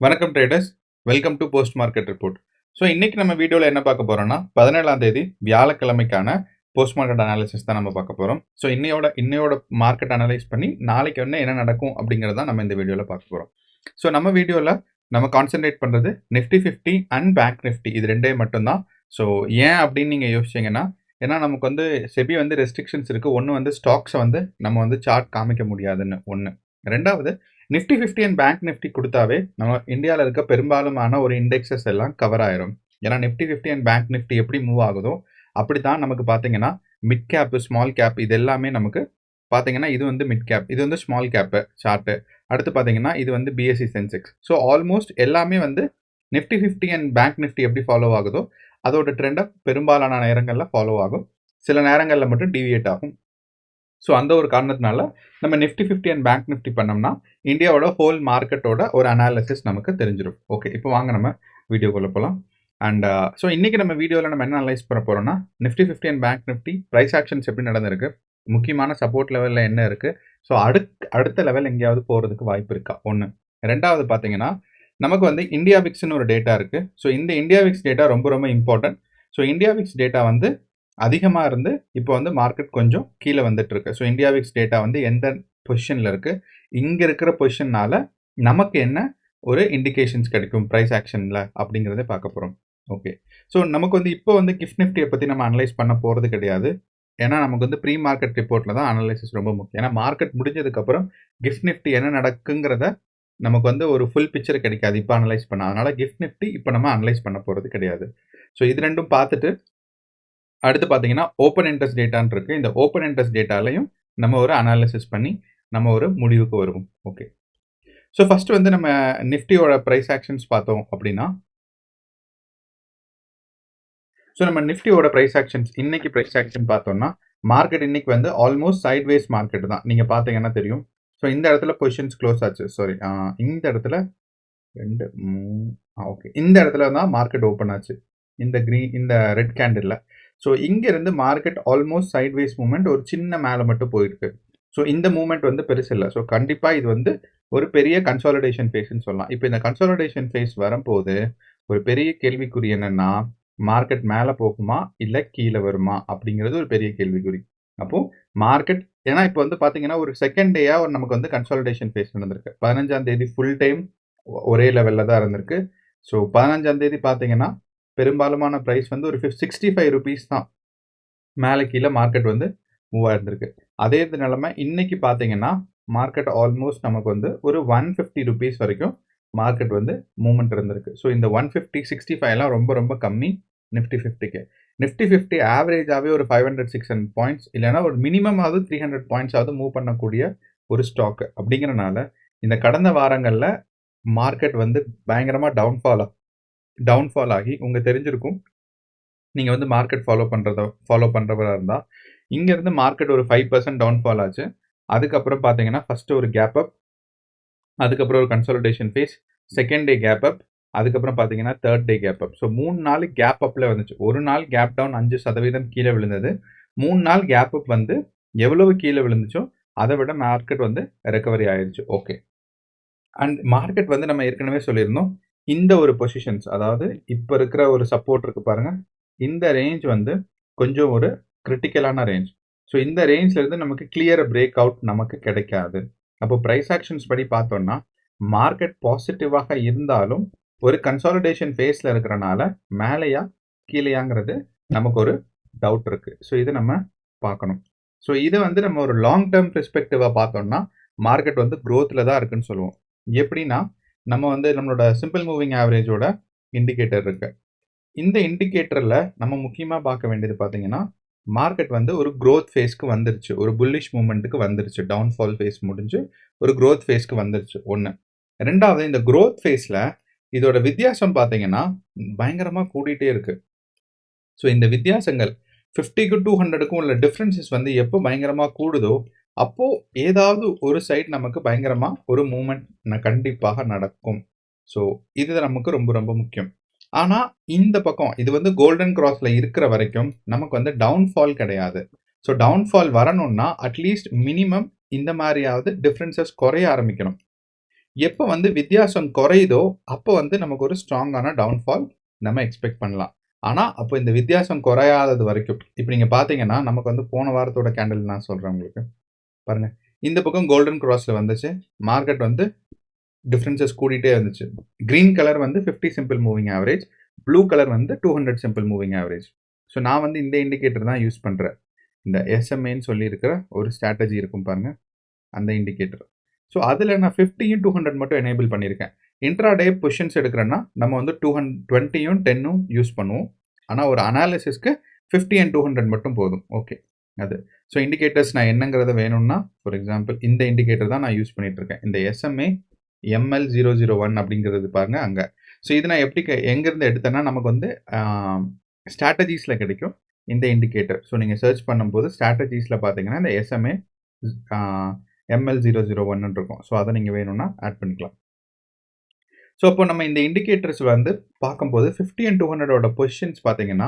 வணக்கம் traders, welcome to post market report. So இன்னைக்கு நம்ம வீடியோவில் என்ன பார்க்க போறோம்னா 17ஆம் தேதி வியாழக்கிழமைக்கான போஸ்ட் மார்க்கெட் அனாலிசிஸ் தான் நம்ம பார்க்க போறோம். ஸோ இன்னையோட மார்க்கெட் அனலைஸ் பண்ணி நாளைக்கு என்ன நடக்கும் அப்படிங்கிறத நம்ம இந்த வீடியோவில் பார்க்க போறோம். ஸோ நம்ம வீடியோவில் நம்ம கான்சென்ட்ரேட் பண்ணுறது நிஃப்டி 50 அண்ட் பேங்க் நிஃப்டி இது ரெண்டே மட்டும்தான். ஸோ ஏன் அப்படின்னு நீங்கள் யோசிச்சிங்கன்னா, ஏன்னா நமக்கு வந்து செபி வந்து ரெஸ்ட்ரிக்ஷன்ஸ் இருக்குது. ஒன்று வந்து ஸ்டாக்ஸை வந்து நம்ம வந்து சார்ட் காமிக்க முடியாதுன்னு ஒன்று. ரெண்டாவது, நிஃப்டி 50 அண்ட் பேங்க் நிஃப்டி கொடுத்தாவே நம்ம இந்தியாவில் இருக்க பெரும்பாலுமான ஒரு இண்டெக்ஸஸ் எல்லாம் கவர் ஆயிரும். ஏன்னா நிஃப்டி 50 அண்ட் பேங்க் நிஃப்டி எப்படி மூவ் ஆகுதோ அப்படி தான் நமக்கு பார்த்தீங்கன்னா மிட் கேப், ஸ்மால் கேப் இது எல்லாமே நமக்கு பார்த்தீங்கன்னா இது வந்து மிட் கேப், இது வந்து ஸ்மால் கேப்பு சார்ட்டு. அடுத்து பார்த்தீங்கன்னா இது வந்து பிஎஸ்சி சென்செக்ஸ். ஸோ ஆல்மோஸ்ட் எல்லாமே வந்து நிஃப்டி 50 அண்ட் பேங்க் நிஃப்டி எப்படி ஃபாலோ ஆகுதோ அதோட ட்ரெண்டை பெரும்பாலான நேரங்களில் ஃபாலோ ஆகும். சில நேரங்களில் மட்டும் டிவியேட் ஆகும். ஸோ அந்த ஒரு காரணத்தினால நம்ம நிஃப்டி 50 அண்ட் பேங்க் நிஃப்டி பண்ணோம்னா இந்தியாவோட ஹோல் மார்க்கெட்டோட ஒரு அனாலிசிஸ் நமக்கு தெரிஞ்சிடும். ஓகே, இப்போ வாங்க நம்ம வீடியோக்குள்ளே போகலாம். அண்ட் ஸோ இன்றைக்கி நம்ம வீடியோவில் நம்ம என்ன அனலைஸ் பண்ண போகிறோம்னா, Nifty 50 and bank Nifty price actions எப்படி நடந்திருக்கு, முக்கியமான சப்போர்ட் லெவலில் என்ன இருக்குது, ஸோ அடுத்த லெவல் எங்கேயாவது போகிறதுக்கு வாய்ப்பு இருக்கா ஒன்று. ரெண்டாவது பார்த்தீங்கன்னா நமக்கு வந்து இந்தியா விக்ஸ்னு ஒரு டேட்டா இருக்குது. ஸோ இந்த இந்தியா விக்ஸ் டேட்டா ரொம்ப ரொம்ப important. So India Vicks data வந்து அதிகமாக இருந்து இப்போ வந்து மார்க்கெட் கொஞ்சம் கீழே வந்துட்டு இருக்கு. ஸோ இந்தியா விக்ஸ் டேட்டா வந்து எந்த பொசிஷனில் இருக்குது, இங்கே இருக்கிற பொசிஷன்னால நமக்கு என்ன ஒரு இண்டிகேஷன்ஸ் கிடைக்கும் ப்ரைஸ் ஆக்ஷனில் அப்படிங்கிறத பார்க்க போகிறோம். ஓகே, ஸோ நமக்கு வந்து இப்போ வந்து கிஃப்ட் நிஃப்டியை பற்றி நம்ம அனலைஸ் பண்ண போகிறது கிடையாது. ஏன்னா நமக்கு வந்து ப்ரீ மார்க்கெட் ரிப்போர்ட்டில் தான் அனலைசிஸ் ரொம்ப முக்கியம். ஏன்னா மார்க்கெட் முடிஞ்சதுக்கப்புறம் கிஃப்ட் நிஃப்டி என்ன நடக்குங்கிறத நமக்கு வந்து ஒரு ஃபுல் பிக்சர் கிடைக்காது இப்போ அனலைஸ் பண்ண. அதனால் கிஃப்ட் நிஃப்டி இப்போ நம்ம அனலைஸ் பண்ண போகிறது கிடையாது. ஸோ இது ரெண்டும் பார்த்துட்டு அடுத்து பார்த்தீங்கன்னா ஓப்பன் இன்ட்ரெஸ்ட் டேட்டான்னு இருக்குது. இந்த ஓப்பன் இன்ட்ரெஸ்ட் டேட்டாலையும் நம்ம ஒரு அனாலிசிஸ் பண்ணி நம்ம ஒரு முடிவுக்கு வருவோம். ஓகே, ஸோ ஃபர்ஸ்ட் வந்து நம்ம நிஃப்டியோட ப்ரைஸ் ஆக்ஷன்ஸ் பார்த்தோம் அப்படின்னா, ஸோ நம்ம நிஃப்டியோட ப்ரைஸ் ஆக்ஷன்ஸ் இன்னைக்கு ப்ரைஸ் ஆக்ஷன் பார்த்தோம்னா மார்க்கெட் இன்னைக்கு வந்து ஆல்மோஸ்ட் சைட்வேஸ் மார்க்கெட் தான். நீங்கள் பார்த்தீங்கன்னா தெரியும். ஸோ இந்த இடத்துல பொசிஷன்ஸ் க்ளோஸ் ஆச்சு. சாரி, இந்த இடத்துல ஓகே, இந்த இடத்துல தான் மார்க்கெட் ஓப்பன் ஆச்சு. இந்த ரெட் கேண்டில். ஸோ இங்கேருந்து மார்க்கெட் ஆல்மோஸ்ட் சைட்வேஸ் மூவ்மெண்ட் ஒரு சின்ன மேலே மட்டும் போயிருக்கு. ஸோ இந்த மூவ்மெண்ட் வந்து பெருசு இல்லை. ஸோ கண்டிப்பாக இது வந்து ஒரு பெரிய கன்சாலிடேஷன் ஃபேஸ்ன்னு சொல்லலாம். இப்போ இந்த கன்சாலிடேஷன் ஃபேஸ் வரும்போது ஒரு பெரிய கேள்விக்குறி என்னன்னா, மார்க்கெட் மேலே போகுமா இல்லை கீழே வருமா அப்படிங்கிறது ஒரு பெரிய கேள்விக்குறி. அப்போது மார்க்கெட் ஏன்னா இப்போ வந்து பார்த்தீங்கன்னா ஒரு செகண்ட் டேயாக நமக்கு வந்து கன்சாலிடேஷன் ஃபேஸ் நடந்திருக்கு. 15ஆம் தேதி ஃபுல் டைம் ஒரே லெவலில் தான் இருந்திருக்கு. ஸோ 15ஆம் தேதி பார்த்தீங்கன்னா பெரும்பாலுமான ப்ரைஸ் வந்து ஒரு 65 ருபீஸ் தான் மேலே கீழே மார்க்கெட் வந்து மூவ் ஆயிருந்திருக்கு. அதே இது நிலைமை இன்னைக்கு பார்த்தீங்கன்னா மார்க்கெட் ஆல்மோஸ்ட் நமக்கு வந்து ஒரு 150 ருபீஸ் வரைக்கும் மார்க்கெட் வந்து மூவ்மெண்ட் இருந்திருக்கு. ஸோ இந்த 150, 65 ரொம்ப ரொம்ப கம்மி நிஃப்டி 50க்கு. நிஃப்டி 50 ஆவரேஜாகவே ஒரு 500, 600 பாயிண்ட்ஸ் இல்லைன்னா ஒரு மினிமமாவது 300 பாயிண்ட்ஸாவது மூவ் பண்ணக்கூடிய ஒரு ஸ்டாக். அப்படிங்கிறனால இந்த கடந்த வாரங்களில் மார்க்கெட் வந்து பயங்கரமாக டவுன்ஃபால் ஆகி உங்களுக்கு தெரிஞ்சிருக்கும். நீங்கள் வந்து மார்க்கெட் ஃபாலோ பண்ணுறவராக இருந்தால் இங்கேருந்து மார்க்கெட் ஒரு 5% டவுன்ஃபால் ஆச்சு. அதுக்கப்புறம் பார்த்தீங்கன்னா ஃபஸ்ட்டு ஒரு கேப் அப், அதுக்கப்புறம் ஒரு consolidation phase, second day gap up, அதுக்கப்புறம் பார்த்தீங்கன்னா third day gap up. So 3 நாள் கேப் அப்பில் வந்துச்சு. ஒரு நாள் கேப் டவுன் 5% கீழே விழுந்தது. 3 நாள் கேப் அப் வந்து எவ்வளவு கீழே விழுந்துச்சோ அதை விட மார்க்கெட் வந்து ரெக்கவரி ஆயிடுச்சு. ஓகே, அண்ட் மார்க்கெட் வந்து நம்ம ஏற்கனவே சொல்லியிருந்தோம் இந்த ஒரு பொசிஷன்ஸ், அதாவது இப்போ இருக்கிற ஒரு சப்போர்ட் இருக்கு பாருங்க, இந்த ரேஞ்ச் வந்து கொஞ்சம் ஒரு கிரிட்டிக்கலான ரேஞ்ச். ஸோ இந்த ரேஞ்ச்ல இருந்து நமக்கு கிளியர் பிரேக் அவுட் நமக்கு கிடைக்காது. அப்போ ப்ரைஸ் ஆக்ஷன்ஸ் படி பார்த்தோம்னா மார்க்கெட் பாசிட்டிவாக இருந்தாலும் ஒரு கன்சாலிடேஷன் ஃபேஸில் இருக்கிறனால மேலேயா கீழேயாங்கிறது நமக்கு ஒரு டவுட் இருக்கு. ஸோ இதை நம்ம பார்க்கணும். ஸோ இதை வந்து நம்ம ஒரு லாங் டேர்ம் பெர்ஸ்பெக்டிவாக பார்த்தோம்னா மார்க்கெட் வந்து க்ரோத்தில் தான் இருக்குன்னு சொல்லுவோம். எப்படின்னா நம்ம வந்து நம்மளோட சிம்பிள் மூவிங் ஆவரேஜோட இண்டிகேட்டர் இருக்கு. இந்த இண்டிகேட்டரில் நம்ம முக்கியமாக பார்க்க வேண்டியது பார்த்தீங்கன்னா மார்க்கெட் வந்து ஒரு க்ரோத் ஃபேஸ்க்கு வந்துருச்சு, ஒரு புல்லிஷ் மூமெண்ட்டுக்கு வந்துருச்சு. டவுன்ஃபால் ஃபேஸ் முடிஞ்சு ஒரு க்ரோத் ஃபேஸ்க்கு வந்துருச்சு ஒன்று. ரெண்டாவது, இந்த க்ரோத் ஃபேஸில் இதோட வித்தியாசம் பார்த்தீங்கன்னா பயங்கரமாக கூடிட்டே இருக்கு. ஸோ இந்த வித்தியாசங்கள் 50க்கு 200க்கும் உள்ள டிஃப்ரென்சஸ் வந்து எப்போ பயங்கரமாக கூடுதோ அப்போது ஏதாவது ஒரு சைட் நமக்கு பயங்கரமாக ஒரு மூமெண்ட் கண்டிப்பாக நடக்கும். ஸோ இது நமக்கு ரொம்ப ரொம்ப முக்கியம். ஆனால் இந்த பக்கம் இது வந்து கோல்டன் கிராஸில் இருக்கிற வரைக்கும் நமக்கு வந்து டவுன்ஃபால் கிடையாது. ஸோ டவுன்ஃபால் வரணும்னா அட்லீஸ்ட் மினிமம் இந்த மாதிரியாவது டிஃப்ரென்சஸ் குறைய ஆரம்பிக்கணும். எப்போ வந்து வித்தியாசம் குறையுதோ அப்போ வந்து நமக்கு ஒரு ஸ்ட்ராங்கான டவுன்ஃபால் நம்ம எக்ஸ்பெக்ட் பண்ணலாம். ஆனால் அப்போ இந்த வித்தியாசம் குறையாதது வரைக்கும் இப்போ நீங்கள் பார்த்தீங்கன்னா நமக்கு வந்து போன வாரத்தோட கேண்டில் நான் சொல்கிறேன் உங்களுக்கு பாருங்க. இந்த பக்கம் கோல்டன் கிராஸில் வந்துச்சு, மார்க்கெட் வந்து டிஃப்ரென்சஸ் கூடிட்டே இருந்துச்சு. கிரீன் கலர் வந்து 50 simple moving average, blue colour வந்து 200 சிம்பிள் மூவிங் ஆவரேஜ். ஸோ நான் வந்து இந்த இண்டிகேட்டர் தான் யூஸ் பண்ணுறேன். இந்த எஸ்எம்ஏன்னு சொல்லியிருக்கிற ஒரு ஸ்ட்ராட்டஜி இருக்கும் பாருங்க, அந்த இண்டிகேட்டர். ஸோ அதில் நான் 50யும் 200 மட்டும் எனேபிள் பண்ணியிருக்கேன். இன்ட்ராடே பொசிஷன்ஸ் எடுக்கிறேன்னா நம்ம வந்து 20யும் 10ம் யூஸ் பண்ணுவோம். ஆனால் ஒரு அனாலிசிஸ்க்கு 50 and 200 மட்டும் போதும். ஓகே அது. ஸோ இண்டிகேட்டர்ஸ் நான் என்னங்கிறத வேணும்னா ஃபார் எக்ஸாம்பிள் இந்த இண்டிகேட்டர் தான் நான் யூஸ் பண்ணிட்டு இருக்கேன். இந்த எஸ்எம்ஏ ML001 அப்படிங்கிறது பாருங்க அங்கே. ஸோ இது நான் எப்படி எங்கேருந்து எடுத்தேன்னா நமக்கு வந்து ஸ்ட்ராட்டஜிஸில் கிடைக்கும் இந்த இண்டிகேட்டர். ஸோ நீங்கள் சர்ச் பண்ணும்போது ஸ்ட்ராட்டஜிஸில் பார்த்தீங்கன்னா இந்த எஸ்எம்ஏ ML001 இருக்கும். ஸோ அதை நீங்கள் வேணும்னா ஆட் பண்ணிக்கலாம். ஸோ அப்போ நம்ம இந்த இண்டிகேட்டர்ஸ் வந்து பார்க்கும்போது 50 and 200ஓட பொசிஷன்ஸ் பார்த்தீங்கன்னா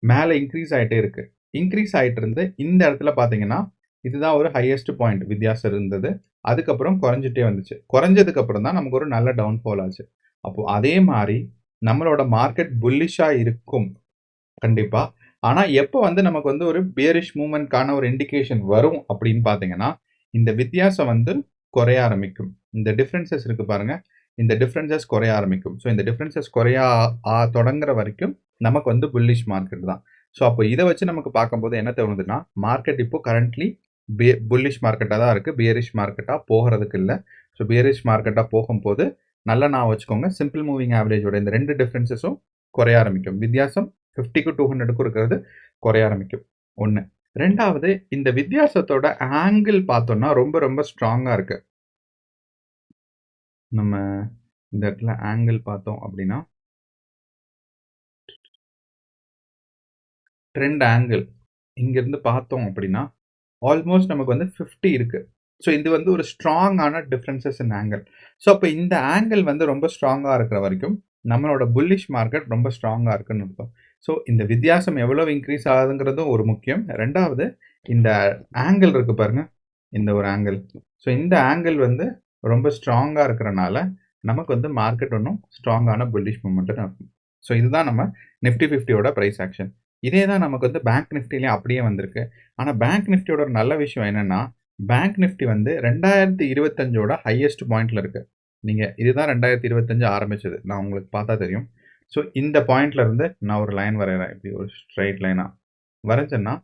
மேலே இன்க்ரீஸ் ஆகிட்டே இருக்கு. இன்க்ரீஸ் ஆகிட்டு இருந்து இந்த இடத்துல பார்த்தீங்கன்னா இதுதான் ஒரு ஹையஸ்ட் பாயிண்ட் வித்தியாசம் இருந்தது. அதுக்கப்புறம் குறைஞ்சிட்டே வந்துச்சு. குறைஞ்சதுக்கு அப்புறம் தான் நமக்கு ஒரு நல்ல டவுன்ஃபால் ஆச்சு. அப்போ அதே மாதிரி நம்மளோட மார்க்கெட் புல்லிஷாக இருக்கும் கண்டிப்பா. ஆனா எப்போ வந்து நமக்கு வந்து ஒரு பியரிஷ் மூவ்மெண்ட்கான ஒரு இண்டிகேஷன் வரும் அப்படின்னு பார்த்தீங்கன்னா இந்த வித்தியாசம் வந்து குறைய ஆரம்பிக்கும். இந்த டிஃப்ரென்சஸ் இருக்கு பாருங்க, இந்த டிஃப்ரென்சஸ் குறைய ஆரம்பிக்கும். ஸோ இந்த டிஃப்ரென்சஸ் குறைய தொடங்குற வரைக்கும் நமக்கு வந்து புல்லிஷ் மார்க்கெட் தான். ஸோ அப்போ இதை வச்சு நமக்கு பார்க்கும்போது என்ன தோணுதுன்னா மார்க்கெட் இப்போ கரண்ட்லி புல்லிஷ் மார்க்கெட்டாக தான் இருக்குது, பியரிஷ் மார்க்கெட்டாக போகிறதுக்கு இல்லை. ஸோ பியரிஷ் மார்க்கெட்டாக போகும்போது நல்லா நான் வச்சுக்கோங்க, சிம்பிள் மூவிங் ஆவரேஜோட இந்த ரெண்டு டிஃப்ரென்சஸும் குறைய ஆரம்பிக்கும். வித்தியாசம் 50க்கும் 200க்கும் இருக்கிறது குறைய ஆரம்பிக்கும். ஒன்று. ரெண்டாவது, இந்த வித்தியாசத்தோட ஆங்கிள் பார்த்தோம்னா ரொம்ப ரொம்ப ஸ்ட்ராங்காக இருக்கு. நம்ம இந்த இடத்துல ஆங்கிள் பார்த்தோம் அப்படின்னா ட்ரெண்ட் ஆங்கிள் இங்கிருந்து பார்த்தோம் அப்படின்னா ஆல்மோஸ்ட் நமக்கு வந்து 50 இருக்கு. ஸோ இது வந்து ஒரு ஸ்ட்ராங்கான டிஃப்ரென்சஸ் இன் ஆங்கிள். ஸோ அப்போ இந்த ஆங்கிள் வந்து ரொம்ப ஸ்ட்ராங்காக இருக்கிற வரைக்கும் நம்மளோட புல்லிஷ் மார்க்கெட் ரொம்ப ஸ்ட்ராங்காக இருக்குன்னு அர்த்தம். ஸோ இந்த வித்தியாசம் எவ்வளோ இன்க்ரீஸ் ஆகுதுங்கிறதும் ஒரு முக்கியம். ரெண்டாவது, இந்த ஆங்கிள் இருக்கு பாருங்க, இந்த ஒரு ஆங்கிள். ஸோ இந்த ஆங்கிள் வந்து ரொம்ப ஸ்ட்ராங்காக இருக்கிறனால நமக்கு வந்து மார்க்கெட் ஒன்றும் ஸ்ட்ராங்கான புல்லிஷ் மூமெண்ட்டு இருக்கும். ஸோ இதுதான் நம்ம நிஃப்டி 50யோட ப்ரைஸ் ஆக்ஷன். இதே தான் நமக்கு வந்து பேங்க் நிஃப்டிலையும் அப்படியே வந்திருக்கு. ஆனால் பேங்க் நிஃப்டியோட ஒரு நல்ல விஷயம் என்னென்னா பேங்க் நிஃப்டி வந்து 2025ஓட ஹையஸ்ட் பாயிண்டில் இருக்குது. நீங்கள் இதுதான் 2025 ஆரம்பிச்சது, நான் உங்களுக்கு பார்த்தா தெரியும். ஸோ இந்த பாயிண்ட்ல இருந்து நான் ஒரு லைன் வரைகிறேன், இப்படி ஒரு ஸ்ட்ரைட் லைனாக வரைஞ்சேன்னா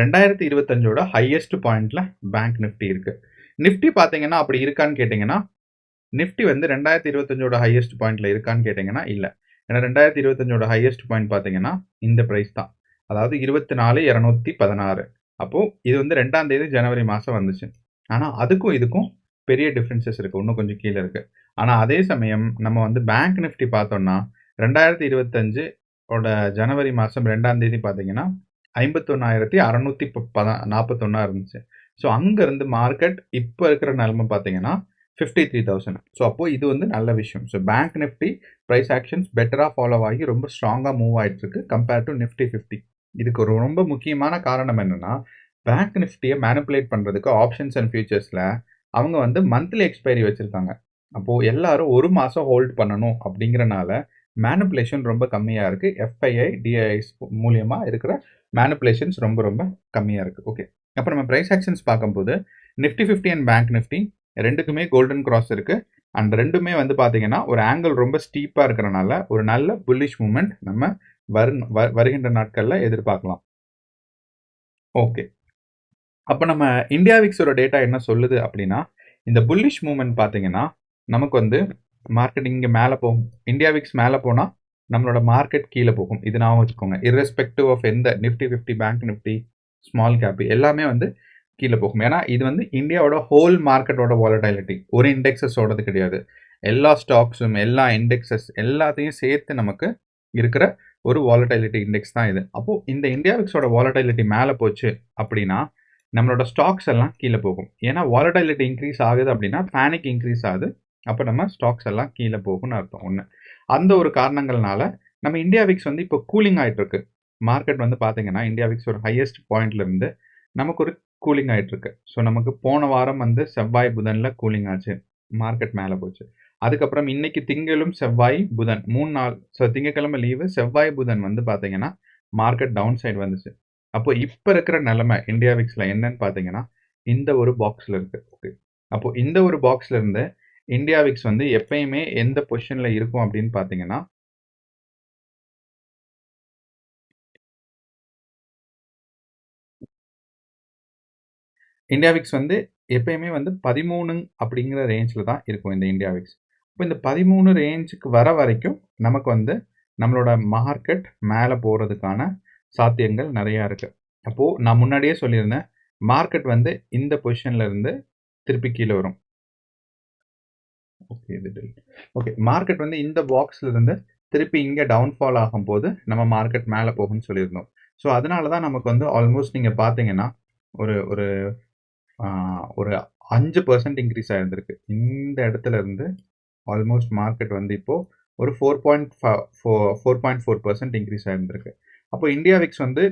2025ஓட ஹையஸ்ட் பாயிண்ட்ல பேங்க் நிஃப்டி இருக்குது. நிஃப்டி பார்த்தீங்கன்னா அப்படி இருக்கான்னு கேட்டிங்கன்னா நிஃப்டி வந்து 2025ஓட ஹையஸ்ட் பாயிண்ட்ல இருக்கான்னு கேட்டிங்கன்னா இல்லை. ஏன்னா 2025ஓட ஹையஸ்ட் பாயிண்ட் பார்த்தீங்கன்னா இந்த ப்ரைஸ் தான், அதாவது 24,216. அப்போது இது வந்து 2ஆம் தேதி ஜனவரி மாதம் வந்துச்சு. ஆனால் அதுக்கும் இதுக்கும் பெரிய டிஃப்ரென்சஸ் இருக்குது, இன்னும் கொஞ்சம் கீழே இருக்குது. ஆனால் அதே சமயம் நம்ம வந்து பேங்க் நிஃப்டி பார்த்தோம்னா 2025ஓட ஜனவரி மாதம் 2ஆம் தேதி பார்த்தீங்கன்னா 51,641 இருந்துச்சு. ஸோ அங்கேருந்து மார்க்கெட் இப்போ இருக்கிற நிலைமை பார்த்தீங்கன்னா 53,000. ஸோ அப்போது இது வந்து நல்ல விஷயம். So bank Nifty price actions பெட்டராக ஃபாலோ ஆகி ரொம்ப ஸ்ட்ராங்காக மூவ் ஆகிட்டு இருக்கு கம்பேர்ட் டு நிஃப்டி 50. இதுக்கு ஒரு ரொம்ப முக்கியமான காரணம் என்னென்னா பேங்க் நிஃப்டியை மேனிப்புலேட் பண்ணுறதுக்கு ஆப்ஷன்ஸ் அண்ட் ஃபியூச்சர்ஸில் அவங்க வந்து மந்த்லி எக்ஸ்பைரி வச்சுருக்காங்க. அப்போது எல்லாரும் ஒரு மாதம் ஹோல்ட் பண்ணணும் அப்படிங்கிறனால மேனிப்புலேஷன் ரொம்ப கம்மியாக இருக்குது. எஃப்ஐஐ டிஐஐஸ் மூலியமாக இருக்கிற மேனிப்புலேஷன்ஸ் ரொம்ப ரொம்ப கம்மியாக இருக்குது. ஓகே, அப்போ நம்ம ப்ரைஸ் ஆக்ஷன்ஸ் பார்க்கும்போது நிஃப்டி 50 அண்ட் பேங்க் நிஃப்டி ரெண்டுக்குமே கோல்டன் கிராஸ் இருக்குது. அண்ட் ரெண்டுமே வந்து பார்த்தீங்கன்னா ஒரு ஆங்கிள் ரொம்ப ஸ்டீப்பாக இருக்கிறனால ஒரு நல்ல புல்லிஷ் மூமெண்ட் நம்ம வருகின்ற நாட்களில் எதிர்பார்க்கலாம். ஓகே, அப்போ நம்ம இந்தியா விக்ஸோட டேட்டா என்ன சொல்லுது அப்படின்னா இந்த புல்லிஷ் மூமெண்ட் பார்த்தீங்கன்னா நமக்கு வந்து மார்க்கெட் இங்கே மேலே போகும். இந்தியா விக்ஸ் மேலே போனால் நம்மளோட மார்க்கெட் கீழே போகும். இது நான் வச்சுக்கோங்க, இர்ரெஸ்பெக்டிவ் ஆஃப் எந்த Nifty 50 bank Nifty small cap எல்லாமே வந்து கீழே போகும். ஏன்னா இது வந்து இந்தியாவோட ஹோல் மார்க்கெட்டோட வாலடைலிட்டி, ஒரு இண்டெக்ஸஸோடது கிடையாது. எல்லா ஸ்டாக்ஸும் எல்லா இண்டெக்ஸஸ் எல்லாத்தையும் சேர்த்து நமக்கு இருக்கிற ஒரு வாலடைலிட்டி இண்டெக்ஸ் தான் இது. அப்போது இந்த இந்தியா விக்ஸோட வாலடைலிட்டி மேலே போச்சு அப்படின்னா நம்மளோட ஸ்டாக்ஸ் எல்லாம் கீழே போகும். ஏன்னா வாலடைலிட்டி இன்க்ரீஸ் ஆகுது அப்படின்னா பேனிக் இன்க்ரீஸ் ஆகுது, அப்போ நம்ம ஸ்டாக்ஸ் எல்லாம் கீழே போகும்னு அர்த்தம். ஒன்று, அந்த ஒரு காரணங்கள்னால நம்ம இந்தியா விக்ஸ் வந்து இப்போ கூலிங் ஆகிட்டு இருக்கு. மார்க்கெட் வந்து பார்த்தீங்கன்னா இந்தியா விக்ஸ் ஒரு ஹையஸ்ட் பாயிண்ட்ல இருந்து நமக்கு ஒரு கூலிங் ஆகிட்டு இருக்கு. ஸோ நமக்கு போன வாரம் வந்து செவ்வாய் புதனில் கூலிங் ஆச்சு. மார்க்கெட் மேலே போச்சு. அதுக்கப்புறம் இன்னைக்கு திங்களும் செவ்வாய் புதன் 3 நாள். ஸோ திங்கக்கிழமை லீவு, செவ்வாய் புதன் வந்து பார்த்தீங்கன்னா மார்க்கெட் டவுன் சைடு வந்துச்சு. அப்போ இப்போ இருக்கிற நிலைமை இந்தியா விக்ஸில் என்னன்னு பார்த்தீங்கன்னா இந்த ஒரு பாக்ஸில் இருக்கு. ஓகே, அப்போ இந்த ஒரு பாக்ஸ்ல இருந்து இந்தியா விக்ஸ் வந்து எப்பயுமே எந்த பொசிஷனில் இருக்கும் அப்படின்னு பார்த்தீங்கன்னா இந்தியா விக்ஸ் வந்து எப்பயுமே வந்து 13 அப்படிங்கிற ரேஞ்சில் தான் இருக்கும் இந்த இந்தியா விக்ஸ். இப்போ இந்த 13 ரேஞ்சுக்கு வர வரைக்கும் நமக்கு வந்து நம்மளோட மார்க்கெட் மேலே போகிறதுக்கான சாத்தியங்கள் நிறையா இருக்குது. அப்போது நான் முன்னாடியே சொல்லியிருந்தேன், மார்க்கெட் வந்து இந்த பொசிஷனில் இருந்து திருப்பி கீழே வரும். ஓகே, இது ஓகே, மார்க்கெட் வந்து இந்த பாக்ஸ்ல இருந்து திருப்பி இங்கே டவுன்ஃபால் ஆகும்போது நம்ம மார்க்கெட் மேலே போகும்னு சொல்லியிருந்தோம். ஸோ அதனால தான் நமக்கு வந்து ஆல்மோஸ்ட் நீங்கள் பார்த்தீங்கன்னா ஒரு ஒரு ஒரு 5% இன்க்ரீஸ் ஆயிருந்திருக்கு. இந்த இடத்துல இருந்து ஆல்மோஸ்ட் மார்க்கெட் வந்து இப்போ ஒரு 4.4% இன்க்ரீஸ் ஆயிருந்திருக்கு. அப்போ இந்தியா விக்ஸ் வந்து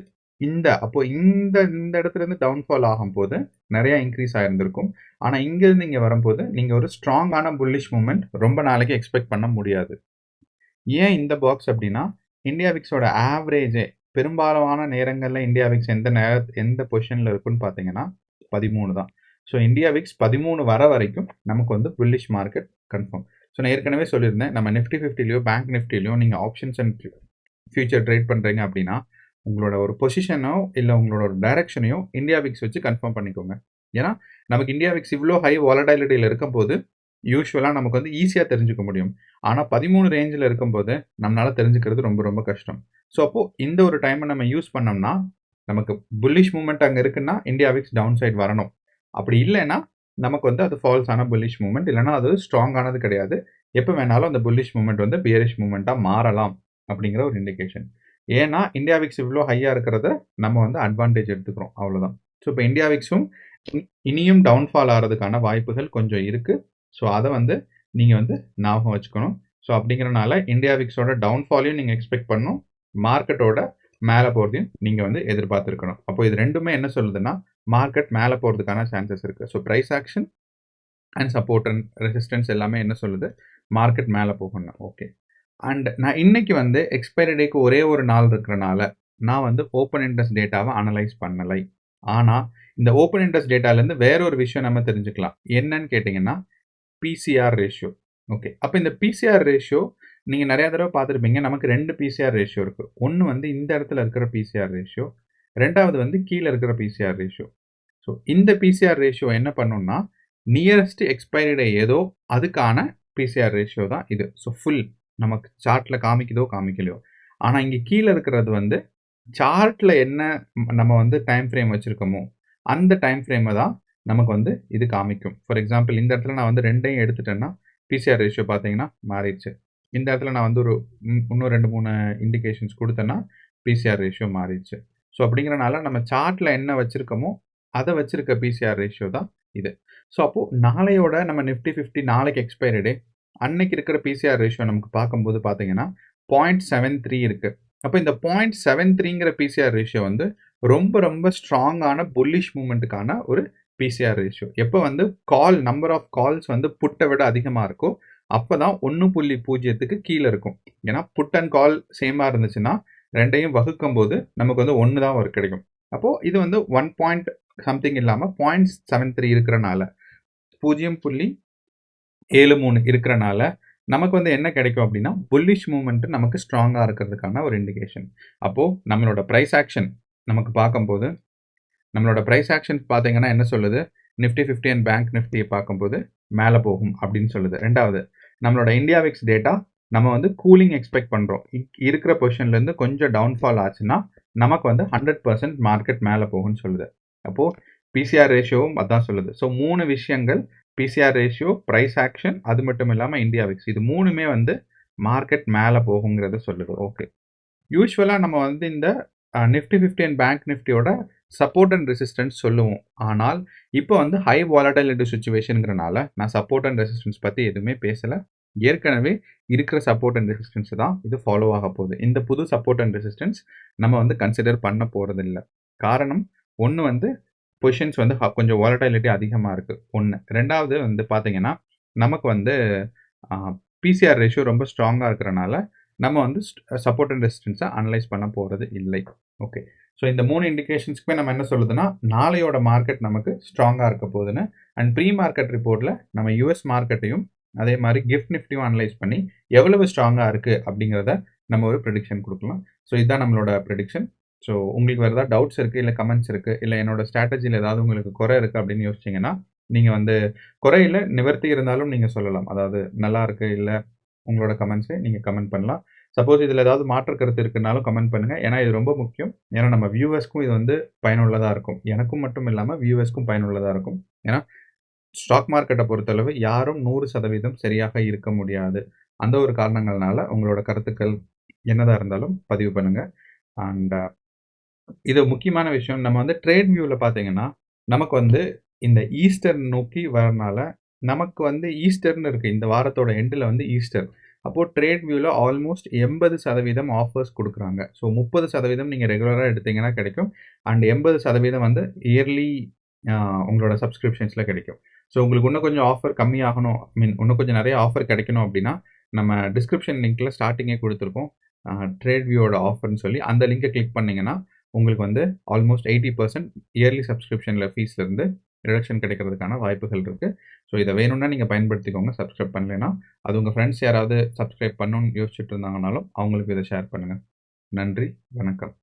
அப்போ இந்த இந்த இடத்துல இருந்து டவுன்ஃபால் ஆகும்போது நிறைய இன்க்ரீஸ் ஆயிருந்திருக்கும். ஆனால் இங்கேருந்து இங்கே வரும்போது நீங்கள் ஒரு ஸ்ட்ராங்கான புல்லிஷ் மூமெண்ட் ரொம்ப நாளைக்கு எக்ஸ்பெக்ட் பண்ண முடியாது. ஏன் இந்த பாக்ஸ் அப்படின்னா இந்தியா விக்ஸோட ஆவரேஜே பெரும்பாலான நேரங்களில் இந்தியா விக்ஸ் எந்த பொசிஷனில் இருக்குன்னு பார்த்தீங்கன்னா 13 தான். ஸோ இந்தியா விக்ஸ் 13 வர வரைக்கும் நமக்கு வந்து புல்லிஷ் மார்க்கெட் கன்ஃபார்ம். ஸோ நான் ஏற்கனவே சொல்லியிருந்தேன், நம்ம நிஃப்டி 50லையோ பேங்க் நிஃப்டிலையோ நீங்கள் ஆப்ஷன்ஸ் அண்ட் ஃபியூச்சர் ட்ரேட் பண்ணுறீங்க அப்படின்னா உங்களோட ஒரு பொசிஷனோ இல்லை உங்களோட ஒரு டைரக்ஷனையோ இந்தியா விக்ஸ் வச்சு கன்ஃபார்ம் பண்ணிக்கோங்க. ஏன்னா நமக்கு இந்தியா விக்ஸ் இவ்வளோ ஹை வாலடைலிட்டியில் இருக்கும்போது யூஸ்வலாக நமக்கு வந்து ஈஸியாக தெரிஞ்சுக்க முடியும். ஆனால் 13 ரேஞ்சில் இருக்கும்போது நம்மளால் தெரிஞ்சுக்கிறது ரொம்ப ரொம்ப கஷ்டம். ஸோ அப்போது இந்த ஒரு டைமை நம்ம யூஸ் பண்ணோம்னா நமக்கு புல்லிஷ் மூமெண்ட் அங்கே இருக்குன்னா இந்தியா விக்ஸ் டவுன் சைட் வரணும். அப்படி இல்லைன்னா நமக்கு வந்து அது ஃபால்ஸான புல்லிஷ் மூமெண்ட், இல்லைனா அது ஸ்ட்ராங்கானது கிடையாது. எப்போ வேணாலும் அந்த புல்லிஷ் மூமெண்ட் வந்து பியரிஷ் மூமெண்ட்டாக மாறலாம் அப்படிங்கிற ஒரு இண்டிகேஷன். ஏன்னா இந்தியா விக்ஸ் இவ்வளோ ஹையாக இருக்கிறத நம்ம வந்து அட்வான்டேஜ் எடுத்துக்கிறோம், அவ்வளோதான். ஸோ இப்போ இந்தியா விக்ஸும் இனியும் டவுன்ஃபால் ஆகிறதுக்கான வாய்ப்புகள் கொஞ்சம் இருக்குது. ஸோ அதை வந்து நீங்கள் வந்து ஞாபகம் வச்சுக்கணும். ஸோ அப்படிங்கிறனால இந்தியா விக்ஸோட டவுன்ஃபாலையும் நீங்கள் எக்ஸ்பெக்ட் பண்ணணும், மார்க்கெட்டோட மேலே போகிறதையும் நீங்கள் வந்து எதிர்பார்த்துருக்கணும். அப்போ இது ரெண்டுமே என்ன சொல்லுதுன்னா மார்க்கெட் மேலே போகிறதுக்கான சான்சஸ் இருக்குது. So price action and support and resistance எல்லாமே என்ன சொல்லுது, மார்க்கெட் மேலே போகணும். ஓகே, அண்ட் நான் இன்னைக்கு வந்து எக்ஸ்பைரி டேக்கு ஒரே ஒரு நாள் இருக்கிறனால நான் வந்து ஓப்பன் இன்ட்ரெஸ்ட் டேட்டாவை அனலைஸ் பண்ணலை. ஆனால் இந்த ஓப்பன் இன்ட்ரெஸ்ட் டேட்டாலேருந்து வேற ஒரு விஷயம் நம்ம தெரிஞ்சுக்கலாம். என்னன்னு கேட்டிங்கன்னா பிசிஆர் ரேஷியோ. ஓகே, அப்போ இந்த பிசிஆர் ரேஷியோ நீங்கள் நிறைய தடவை பார்த்துருப்பீங்க. நமக்கு 2 பிசிஆர் ரேஷியோ இருக்குது. ஒன்று வந்து இந்த இடத்துல இருக்கிற பிசிஆர் ரேஷியோ, ரெண்டாவது வந்து கீழே இருக்கிற பிசிஆர் ரேஷியோ. ஸோ இந்த பிசிஆர் ரேஷியோ என்ன பண்ணுன்னா நியரஸ்ட் எக்ஸ்பைரி டே ஏதோ அதுக்கான பிசிஆர் ரேஷியோ தான் இது. ஸோ ஃபுல் நமக்கு சார்ட்டில் காமிக்குதோ காமிக்கலையோ, ஆனால் இங்கே கீழே இருக்கிறது வந்து சார்ட்டில் என்ன நம்ம வந்து டைம் ஃப்ரேம் வச்சுருக்கோமோ அந்த டைம் ஃப்ரேமை தான் நமக்கு வந்து இது காமிக்கும். ஃபார் எக்ஸாம்பிள் இந்த இடத்துல நான் வந்து ரெண்டையும் எடுத்துட்டேன்னா பிசிஆர் ரேஷியோ பார்த்தீங்கன்னா மாறிடுச்சு. இந்த இடத்துல நான் வந்து ஒரு இன்னும் 2-3 இண்டிகேஷன்ஸ் கொடுத்தேன்னா பிசிஆர் ரேஷியோ மாறிடுச்சு. ஸோ அப்படிங்கிறனால நம்ம சார்ட்டில் என்ன வச்சுருக்கோமோ அதை வச்சுருக்க பிசிஆர் ரேஷியோ தான் இது. ஸோ அப்போது நாளையோட நம்ம நிஃப்டி 50 நாளைக்கு எக்ஸ்பைரி டே, அன்னைக்கு இருக்கிற பிசிஆர் ரேஷியோ நமக்கு பார்க்கும்போது பார்த்தீங்கன்னா 0.73 இருக்குது. அப்போ இந்த 0.73ங்கிற பிசிஆர் ரேஷியோ வந்து ரொம்ப ரொம்ப ஸ்ட்ராங்கான புல்லிஷ் மூமெண்ட்டுக்கான ஒரு பிசிஆர் ரேஷியோ. எப்போ வந்து நம்பர் ஆஃப் கால்ஸ் வந்து புட்டை விட அதிகமாக இருக்கும் அப்போ தான் 1.0க்கு கீழே இருக்கும். ஏன்னா புட் அண்ட் கால் சேமாக இருந்துச்சுன்னா ரெண்டையும் வகுக்கும் போது நமக்கு வந்து 1 தான் ஒரு கிடைக்கும். அப்போது இது வந்து 1 பாயிண்ட் சம்திங் இல்லாமல் 0.73 இருக்கிறனால 0.73 இருக்கிறனால நமக்கு வந்து என்ன கிடைக்கும் அப்படின்னா புல்லிஷ் மூமெண்ட் நமக்கு ஸ்ட்ராங்காக இருக்கிறதுக்கான ஒரு இண்டிகேஷன். அப்போது நம்மளோட ப்ரைஸ் ஆக்ஷன் நமக்கு பார்க்கும்போது நம்மளோட ப்ரைஸ் ஆக்ஷன் பார்த்தீங்கன்னா என்ன சொல்லுது, நிஃப்டி 50 அண்ட் பேங்க் நிஃப்டியை பார்க்கும்போது மேலே போகும் அப்படின்னு சொல்லுது. ரெண்டாவது நம்மளோட இந்தியா விக்ஸ் டேட்டா நம்ம வந்து கூலிங் எக்ஸ்பெக்ட் பண்ணுறோம். இருக்கிற பொசிஷன்லேருந்து கொஞ்சம் டவுன்ஃபால் ஆச்சுன்னா நமக்கு வந்து 100% மார்க்கெட் மேலே போகும்னு சொல்லுது. அப்போது பிசிஆர் ரேஷியோவும் அதான் சொல்லுது. ஸோ 3 விஷயங்கள், பிசிஆர் ரேஷியோ, ப்ரைஸ் ஆக்ஷன், அது மட்டும் இல்லாமல் இந்தியா விக்ஸ், இது 3மே வந்து மார்க்கெட் மேலே போகுங்கிறத சொல்லுது. ஓகே, யூஸ்வலாக நம்ம வந்து இந்த நிஃப்டி 50 அண்ட் பேங்க் நிஃப்டியோட சப்போர்ட் அண்ட் ரெசிஸ்டன்ஸ் சொல்லுவோம். ஆனால் இப்போ வந்து ஹை வாலடைலிட்டி சுச்சுவேஷனுங்கிறனால நான் சப்போர்ட் அண்ட் ரெசிஸ்டன்ஸ் பற்றி எதுவுமே பேசலை. ஏற்கனவே இருக்கிற சப்போர்ட் அண்ட் ரெசிஸ்டன்ஸ் தான் இது ஃபாலோ ஆக போகுது. இந்த புது சப்போர்ட் அண்ட் ரெசிஸ்டன்ஸ் நம்ம வந்து கன்சிடர் பண்ண போகிறது இல்லை. காரணம் ஒன்று வந்து பொசிஷன்ஸ் வந்து கொஞ்சம் வாலடைலிட்டி அதிகமாக இருக்குது ஒன்று. ரெண்டாவது வந்து பார்த்தீங்கன்னா நமக்கு வந்து பிசிஆர் ரேஷியோ ரொம்ப ஸ்ட்ராங்கா இருக்கிறனால, நம்ம வந்து சப்போர்ட் அண்ட் ரெசிஸ்டன்ஸ அனலைஸ் பண்ண போறது இல்லை. ஓகே. ஸோ இந்த 3 இண்டிகேஷன்ஸ்க்குமே நம்ம என்ன சொல்லுதுன்னா, நாளையோட மார்க்கெட் நமக்கு ஸ்ட்ராங்கா இருக்க போகுதுன்னு. அண்ட் ப்ரீ மார்க்கெட் ரிப்போர்ட்ல நம்ம யுஎஸ் மார்க்கெட்டையும், அதே மாரி கிஃப்ட் நிஃப்டியும் அனலைஸ் பண்ணி, எவ்வளவு ஸ்ட்ராங்கா இருக்கு அப்படிங்கிறத நம்ம ஒரு ப்ரெடிக்ஷன் குடுக்கலாம். ஸோ இதான் நம்மளோட ப்ரெடிக்ஷன். ஸோ உங்களுக்கு வேற ஏதாவது டவுட்ஸ் இருக்கு, இல்ல கமெண்ட்ஸ் இருக்கு, இல்ல என்னோட ஸ்ட்ராட்டஜில ஏதாவது உங்களுக்கு குறை இருக்கு அப்படின்னு யோசிச்சீங்கன்னா, நீங்க வந்து குறையில நிவர்த்தி இருந்தாலும் நீங்க சொல்லலாம். அதாவது நல்லா இருக்கு, இல்ல உங்களோட கமெண்ட்ஸை நீங்க கமெண்ட் பண்ணலாம். சப்போஸ் இதில ஏதாவது மாற்று கருத்து இருக்குனாலும் கமெண்ட் பண்ணுங்க. ஏன்னா இது ரொம்ப முக்கியம். ஏன்னா நம்ம வியூவர்ஸ்க்கும் இது வந்து பயனுள்ளதா இருக்கும். எனக்கும் மட்டும் இல்லாம வியூவர்ஸ்க்கும் பயனுள்ளதா இருக்கும். ஏன்னா ஸ்டாக் மார்க்கெட்ட பொறுத்தளவு யாரும் 100% சரியாக இருக்க முடியாது. அந்த ஒரு காரணங்கள்னால உங்களோட கருத்துக்கள் என்னதா இருந்தாலும் பதிவு பண்ணுங்க. அண்ட் இது முக்கியமான விஷயம். நம்ம வந்து ட்ரேட் வியூல பார்த்தீங்கன்னா, நமக்கு வந்து இந்த ஈஸ்டர் நோக்கி வரனால, நமக்கு வந்து ஈஸ்டர்ன்னு இருக்கு. இந்த வாரத்தோட எண்டுல வந்து ஈஸ்டர். அப்போ ட்ரேட் வியூல ஆல்மோஸ்ட் 80% ஆஃபர்ஸ் குடுக்குறாங்க. ஸோ 30% நீங்க ரெகுலரா எடுத்தீங்கன்னா கிடைக்கும். அண்ட் 80% வந்து இயர்லி அ உங்களோட சப்ஸ்கிரிப்ஷன்ஸ்ல கிடைக்கும். ஸோ உங்களுக்கு இன்னும் கொஞ்சம் ஆஃபர் கம்மியாகணும், இன்னும் கொஞ்சம் நெறைய ஆஃபர் கிடைக்கணும் அப்டின்னா, நம்ம டிஸ்கிரிப்ஷன் லிங்க்ல ஸ்டார்ட்டிங்கே குடுத்துருப்போம். ட்ரேட் வியூவோட ஆஃபர்ன்னு சொல்லி அந்த லிங்க கிளிக் பண்ணீங்கன்னா, உங்களுக்கு வந்து ஆல்மோஸ்ட் 80% இயர்லி சப்ஸ்கிரிப்ஷன்ல ஃபீஸ்லேருந்து ரிடக்ஷன் கிடைக்கிறதுக்கான வாய்ப்புகள் இருக்கு. ஸோ இத வேணும்னா நீங்க பயன்படுத்திக்கோங்க. சப்ஸ்கிரைப் பண்ணலைன்னா, அது உங்க ஃப்ரெண்ட்ஸ் யாராவது சப்ஸ்கிரைப் பண்ணணும்னு யோசிச்சுட்டு இருந்தாங்கனாலும், அவங்களுக்கு இத ஷேர் பண்ணுங்க. நன்றி, வணக்கம்.